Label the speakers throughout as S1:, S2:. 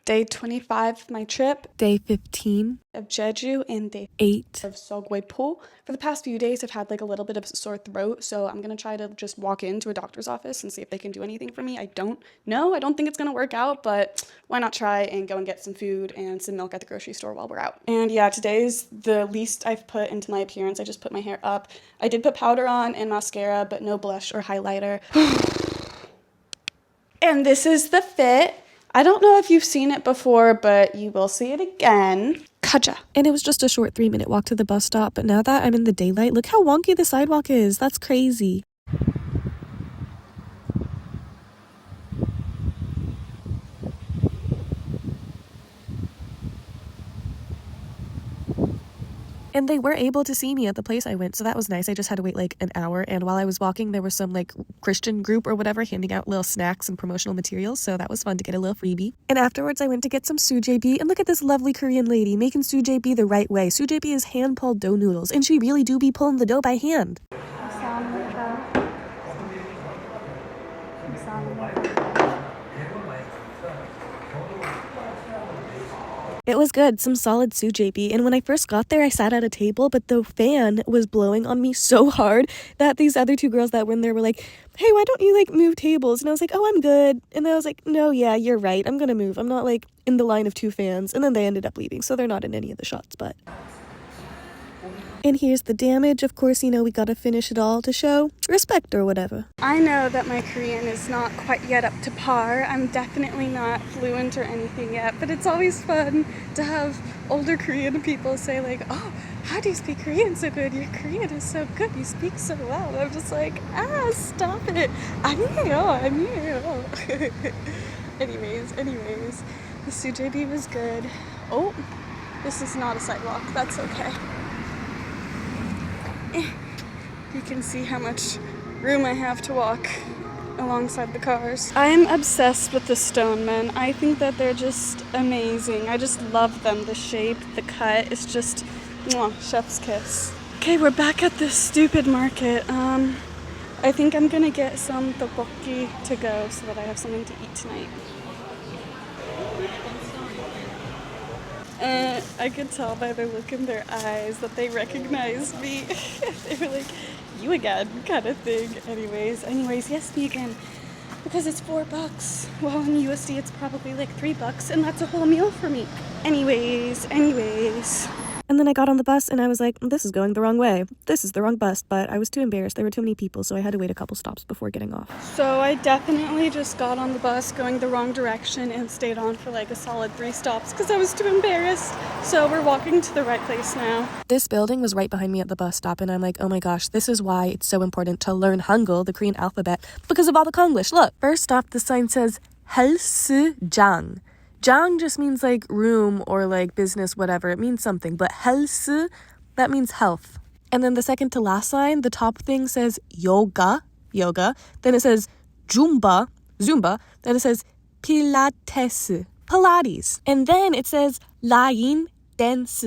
S1: Day 25 of my trip.
S2: Day 15
S1: of Jeju and day
S2: 8
S1: of Seogwipo. For the past few days, I've had like a little bit of a sore throat, so I'm gonna try to just walk into a doctor's office and see if they can do anything for me. I don't know. I don't think it's gonna work out, but why not try and go and get some food and some milk at the grocery store while we're out. And yeah, today's the least I've put into my appearance. I just put my hair up. I did put powder on and mascara, but no blush or highlighter. And this is the fit. I don't know if you've seen it before, but you will see it again. Kaja.
S2: And it was just a short 3-minute walk to the bus stop, but now that I'm in the daylight, look how wonky the sidewalk is. That's crazy. And they were able to see me at the place I went, so that was nice. I just had to wait like an hour, and while I was walking, there was some like Christian group or whatever handing out little snacks and promotional materials, so that was fun to get a little freebie. And afterwards, I went to get some sujebi, and look at this lovely Korean lady making sujebi the right way. Sujebi is hand-pulled dough noodles, and she really do be pulling the dough by hand. It was good, some solid sujebi, and when I first got there, I sat at a table, but the fan was blowing on me so hard that these other two girls that were in there were like, hey, why don't you, like, move tables? And I was like, oh, I'm good. And I was like, no, yeah, you're right, I'm gonna move. I'm not, like, in the line of two fans. And then they ended up leaving, so they're not in any of the shots, but... And here's the damage. Of course, you know, we gotta finish it all to show respect or whatever.
S1: I know that my Korean is not quite yet up to par. I'm definitely not fluent or anything yet, but it's always fun to have older Korean people say like, oh, how do you speak Korean so good? Your Korean is so good. You speak so well. And I'm just like, stop it. 아니에요. Anyways, the sujebi was good. Oh, this is not a sidewalk. That's okay. You can see how much room I have to walk alongside the cars. I'm obsessed with the stone men. I think that they're just amazing. I just love them. The shape, the cut, it's just mwah, chef's kiss. Okay, we're back at this stupid market. I think I'm gonna get some tteokbokki to go so that I have something to eat tonight. I could tell by the look in their eyes that they recognized me. They were like, you again, kind of thing. Anyways, yes, me again. Because it's $4. Well, in USD, it's probably like $3, and that's a whole meal for me. Anyways.
S2: And then I got on the bus and I was like, this is going the wrong way. This is the wrong bus, but I was too embarrassed. There were too many people, so I had to wait a couple stops before getting off.
S1: So I definitely just got on the bus going the wrong direction and stayed on for like a solid 3 stops because I was too embarrassed. So we're walking to the right place now.
S2: This building was right behind me at the bus stop, and I'm like, oh my gosh, this is why it's so important to learn Hangul, the Korean alphabet, because of all the Konglish. Look, first off, the sign says 헬스장. Jang just means like room or like business, whatever. It means something. But 헬스, that means health. And then the second to last sign, the top thing says yoga. Then it says zumba. Then it says pilates, Pilates. And then it says line dance.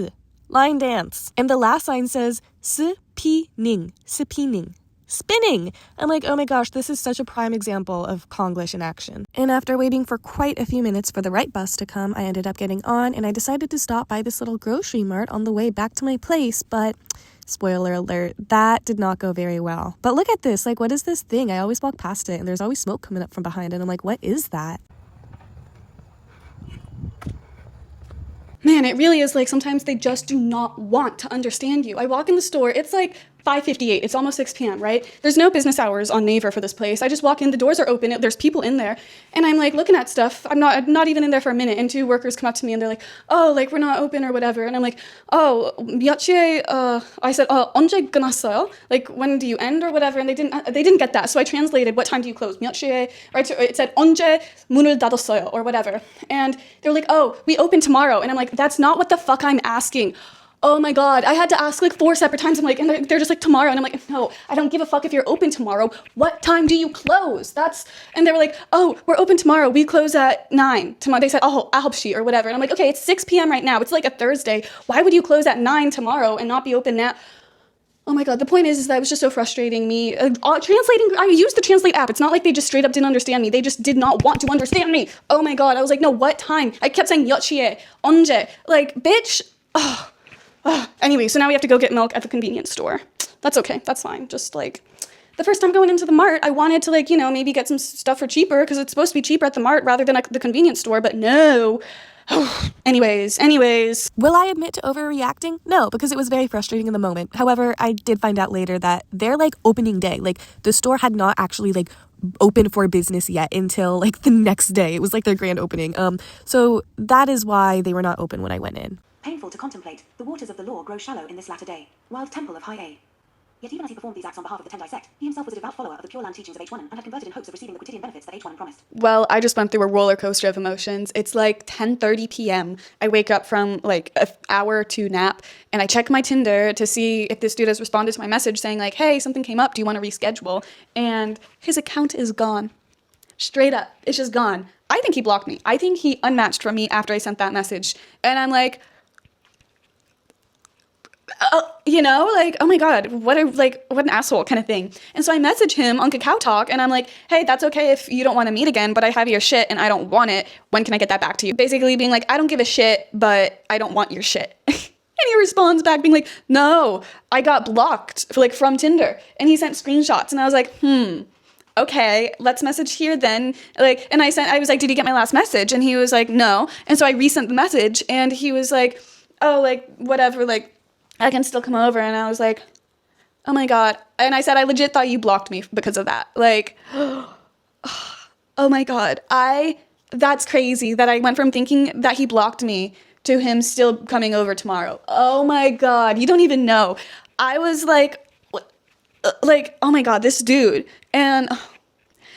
S2: And the last sign says spinning. Spinning! I'm like, oh my gosh, this is such a prime example of Konglish in action. And after waiting for quite a few minutes for the right bus to come, I ended up getting on, and I decided to stop by this little grocery mart on the way back to my place, but spoiler alert, that did not go very well. But look at this, like, what is this thing? I always walk past it, and there's always smoke coming up from behind, and I'm like, what is that?
S1: Man, it really is like sometimes they just do not want to understand you. I walk in the store, it's like 5:58, it's almost 6 p.m., right? There's no business hours on Naver for this place. I just walk in, the doors are open, there's people in there, and I'm like looking at stuff. I'm not even in there for a minute, and 2 workers come up to me and they're like, oh, like we're not open or whatever. And I'm like, oh, 며칠, I said, 언제 끝났어요? Like when do you end or whatever? And they didn't get that. So I translated, what time do you close? 며칠, right? It said 언제 문을 닫았어요 or whatever. And they're like, oh, we open tomorrow. And I'm like, that's not what the fuck I'm asking. Oh my God, I had to ask like 4 separate times. I'm like, and they're just like, tomorrow. And I'm like, no, I don't give a fuck if you're open tomorrow. What time do you close? And they were like, oh, we're open tomorrow. We close at 9. Tomorrow. They said, oh, 9시 or whatever. And I'm like, okay, it's 6 p.m. right now. It's like a Thursday. Why would you close at 9 tomorrow and not be open now? Oh my god, the point is that it was just so frustrating me. Translating, I used the Translate app. It's not like they just straight up didn't understand me. They just did not want to understand me. Oh my god, I was like, no, what time? I kept saying yochie, onje. Like, bitch. Ugh. Anyway, so now we have to go get milk at the convenience store. That's okay, that's fine. Just like, the first time going into the mart, I wanted to like, you know, maybe get some stuff for cheaper because it's supposed to be cheaper at the mart rather than at the convenience store, but no. Anyways.
S2: Will I admit to overreacting? No, because it was very frustrating in the moment. However, I did find out later that their like opening day, like the store had not actually like open for business yet until like the next day. It was like their grand opening. So that is why they were not open when I went in.
S3: Painful to contemplate, the waters of the law grow shallow in this latter day. Wild temple of high A. Yet even as he performed these acts on behalf of the Tendai sect, he himself was a devout follower of the Pure Land teachings of H1 and had converted in hopes of receiving the quotidian benefits that H1 promised.
S1: Well, I just went through a roller coaster of emotions. It's like 10:30 p.m. I wake up from like an hour or two nap and I check my Tinder to see if this dude has responded to my message saying like, hey, something came up. Do you want to reschedule? And his account is gone. Straight up. It's just gone. I think he blocked me. I think he unmatched from me after I sent that message. And I'm like, you know, like, oh my god, what an asshole kind of thing. And so I message him on Kakao Talk and I'm like, hey, that's okay if you don't want to meet again, but I have your shit and I don't want it. When can I get that back to you? Basically being like, I don't give a shit, but I don't want your shit. And he responds back being like, no, I got blocked from Tinder. And he sent screenshots and I was like, okay, let's message here then. And I was like, did you get my last message? And he was like, no. And so I resent the message and he was like, oh, like, whatever, like, I can still come over. And I was like, oh my god. And I said, I legit thought you blocked me because of that. Like, oh my god. That's crazy that I went from thinking that he blocked me to him still coming over tomorrow. Oh my god. You don't even know. I was like, oh my god, this dude. And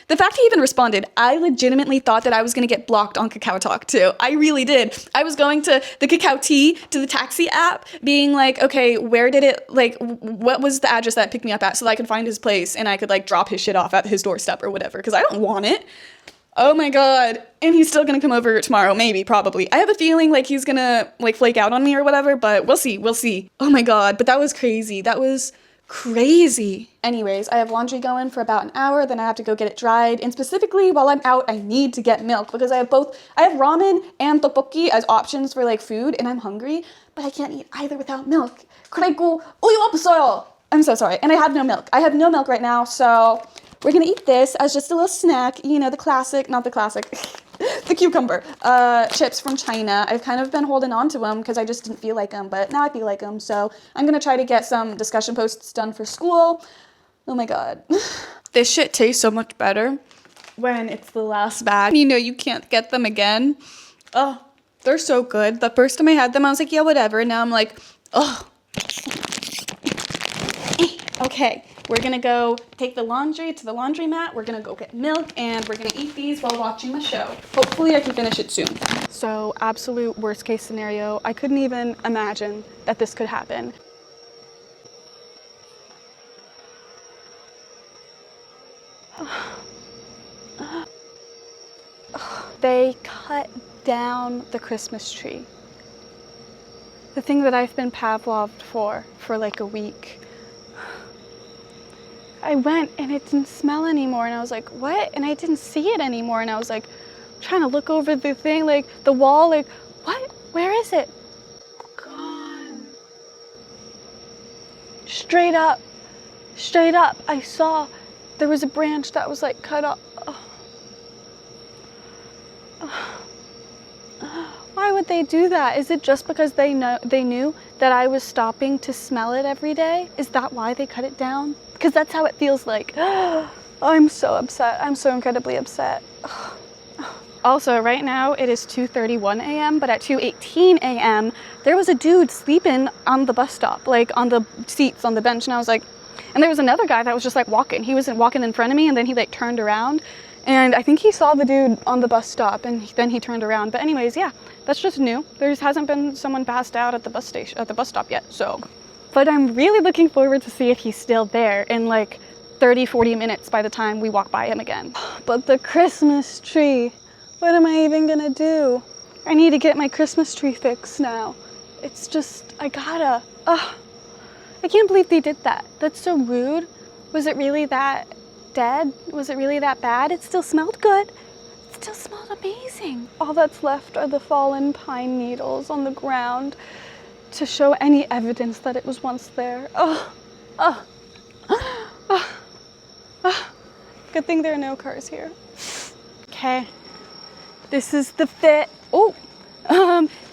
S1: the fact he even responded, I legitimately thought that I was going to get blocked on Kakao Talk too. I really did. I was going to the Kakao T, to the taxi app, being like, okay, where did it, like, what was the address that picked me up at so that I could find his place and I could, like, drop his shit off at his doorstep or whatever, because I don't want it. Oh my god. And he's still going to come over tomorrow, maybe, probably. I have a feeling, like, he's going to, like, flake out on me or whatever, but we'll see. Oh my god, but that was crazy. That was crazy. Anyways, I have laundry going for about an hour, then I have to go get it dried. And specifically, while I'm out, I need to get milk because I have ramen and tteokbokki as options for like food, and I'm hungry, but I can't eat either without milk. 그리고 우유 없어요. I'm so sorry. And I have no milk. I have no milk right now, so we're gonna eat this as just a little snack. You know, the cucumber chips from China. I've kind of been holding on to them because I just didn't feel like them, but now I feel like them. So I'm gonna try to get some discussion posts done for school. Oh my god. This shit tastes so much better when it's the last bag. You know you can't get them again. Oh, they're so good. The first time I had them, I was like, yeah, whatever. And now I'm like, oh. Okay. We're gonna go take the laundry to the laundromat, we're gonna go get milk, and we're gonna eat these while watching the show. Hopefully I can finish it soon. So, absolute worst case scenario, I couldn't even imagine that this could happen. They cut down the Christmas tree. The thing that I've been Pavloved for like a week. I went and it didn't smell anymore and I was like, what? And I didn't see it anymore and I was like trying to look over the thing, like the wall, like what? Where is it? Gone. Straight up, I saw there was a branch that was like cut off. Why would they do that? Is it just because they knew that I was stopping to smell it every day? Is that why they cut it down? Because that's how it feels like. I'm so upset. I'm so incredibly upset. Also, right now it is 2:31 a.m., but at 2:18 a.m., there was a dude sleeping on the bus stop, like on the seats on the bench, and I was like, and there was another guy that was just like walking. He was walking in front of me, and then he like turned around, and I think he saw the dude on the bus stop, and then he turned around. But anyways, yeah, that's just new. There hasn't been someone passed out at the bus stop yet, so. But I'm really looking forward to see if he's still there in like 30-40 minutes by the time we walk by him again. But the Christmas tree, what am I even gonna do? I need to get my Christmas tree fixed now. It's just, I gotta. I can't believe they did that. That's so rude. Was it really that dead? Was it really that bad? It still smelled good. It still smelled amazing. All that's left are the fallen pine needles on the ground to show any evidence that it was once there. Oh, oh, oh, oh. Good thing there are no cars here. Okay, this is the fit. Oh,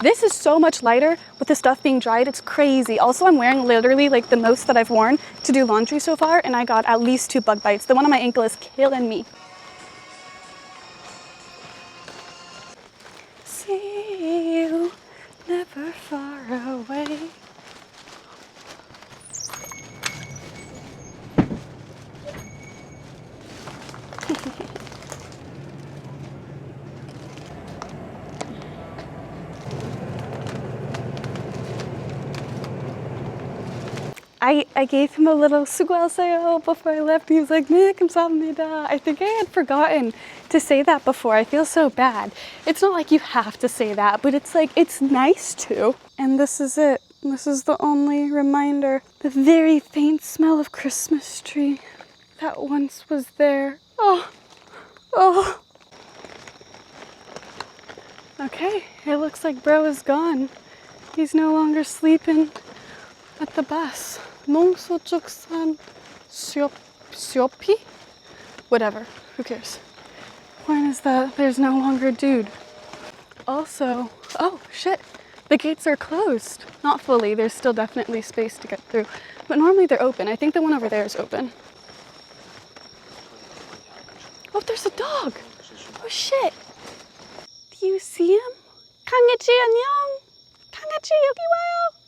S1: this is so much lighter with the stuff being dried. It's crazy. Also, I'm wearing literally like the most that I've worn to do laundry so far, and I got at least 2 bug bites. The one on my ankle is killing me. See you never far away. I gave him a little suguelsayo before I left. He was like, "네, 감사합니다." I think I had forgotten to say that before. I feel so bad. It's not like you have to say that, but it's like, it's nice to. And this is it. This is the only reminder. The very faint smell of Christmas tree that once was there. Oh, oh. Okay, it looks like bro is gone. He's no longer sleeping at the bus. 농서쪽산 Sujebi? Whatever, who cares? Point is that there's no longer a dude. Also, oh shit, the gates are closed. Not fully, there's still definitely space to get through. But normally they're open. I think the one over there is open. Oh, there's a dog. Oh shit. Do you see him? 강아지 안녕. 강아지 여기 와요.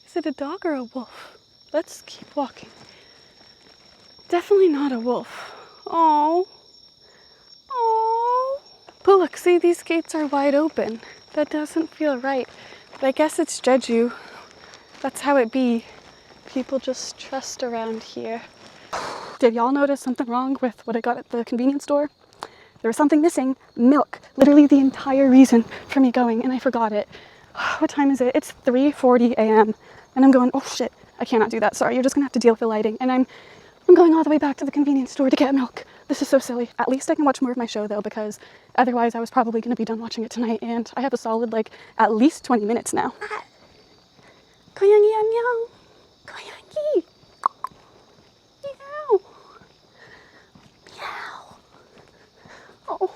S1: Is it a dog or a wolf? Let's keep walking. Definitely not a wolf. Oh. Oh. But look, see, these gates are wide open. That doesn't feel right. But I guess it's Jeju. That's how it be. People just trust around here. Did y'all notice something wrong with what I got at the convenience store? There was something missing. Milk. Literally the entire reason for me going, and I forgot it. What time is it? It's 3:40 a.m. And I'm going, oh shit, I cannot do that. Sorry, you're just gonna have to deal with the lighting. And I'm going all the way back to the convenience store to get milk. This is so silly. At least I can watch more of my show though, because otherwise I was probably gonna be done watching it tonight, and I have a solid like at least 20 minutes now. 고양이 안녕. 고양이. Meow. Meow. Oh.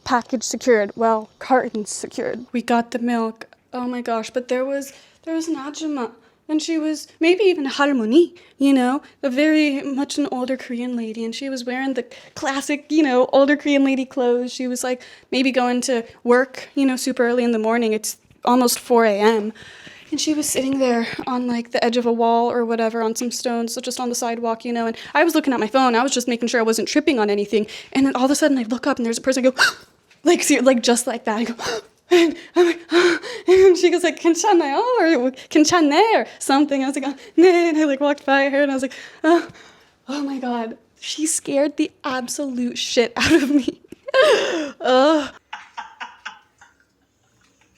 S1: Package secured. Well, cartons secured. We got the milk. Oh my gosh, but there was an ajumma, and she was maybe even a harmony, you know, a very much an older Korean lady, and she was wearing the classic, you know, older Korean lady clothes. She was like maybe going to work, you know, super early in the morning. It's almost 4 a.m. And she was sitting there on like the edge of a wall or whatever on some stones, so just on the sidewalk, you know, and I was looking at my phone. I was just making sure I wasn't tripping on anything. And then all of a sudden I look up and there's a person, I go, like just like that. I go, and I'm like, and she goes like, 괜찮아요? Or 괜찮네? Or something. I was like, oh, 네. And I like walked by her and I was like, oh my God. She scared the absolute shit out of me.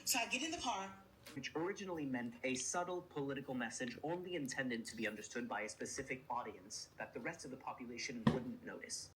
S4: So I get in the car, which originally meant a subtle political message only intended to be understood by a specific audience that the rest of the population wouldn't notice.